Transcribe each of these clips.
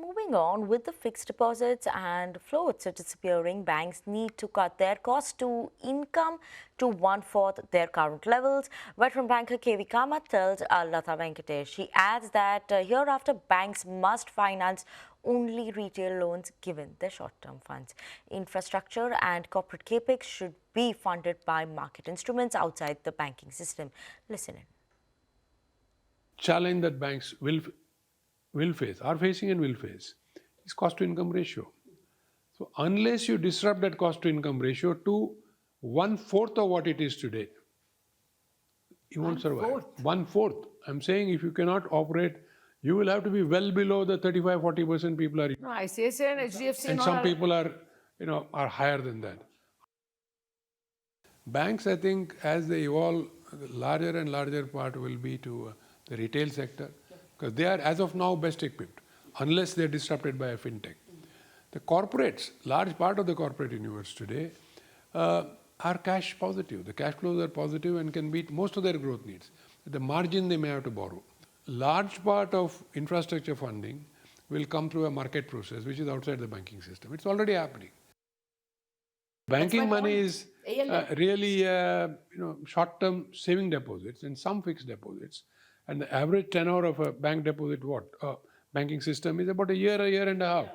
Moving on, with the fixed deposits and floats disappearing, banks need to cut their cost to income to 1/4 their current levels. Veteran banker KV Kamath tells Latha Venkatesh. He adds that hereafter banks must finance only retail loans given their short-term funds. Infrastructure and corporate capex should be funded by market instruments outside the banking system. Listen in. Challenge that banks will face, are facing and will face, is cost to income ratio. So unless you disrupt that cost to income ratio to 1/4 of what it is today, you won't survive. 1/4. I'm saying if you cannot operate, you will have to be well below the 35-40% people are. No, ICICI and HDFC and some people are higher than that. Banks, I think, as they evolve, the larger and larger part will be to the retail sector, because they are, as of now, best equipped, unless they're disrupted by a fintech. The corporates, large part of the corporate universe today, are cash positive. The cash flows are positive and can meet most of their growth needs. At the margin, they may have to borrow. Large part of infrastructure funding will come through a market process, which is outside the banking system. It's already happening. Banking money is really short-term saving deposits and some fixed deposits. And the average tenure of a bank deposit, banking system is about a year and a half.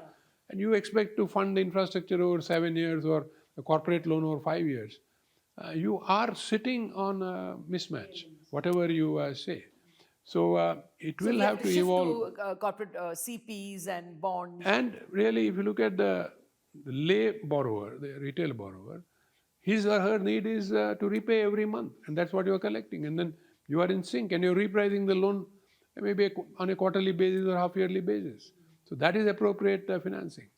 And you expect to fund the infrastructure over 7 years or a corporate loan over 5 years. You are sitting on a mismatch, whatever you say. So it will have to evolve. To corporate CPs and bonds. And really, if you look at the lay borrower, the retail borrower, his or her need is to repay every month, and that's what you are collecting. And then you are in sync, and you're repricing the loan maybe on a quarterly basis or half-yearly basis. So that is appropriate financing.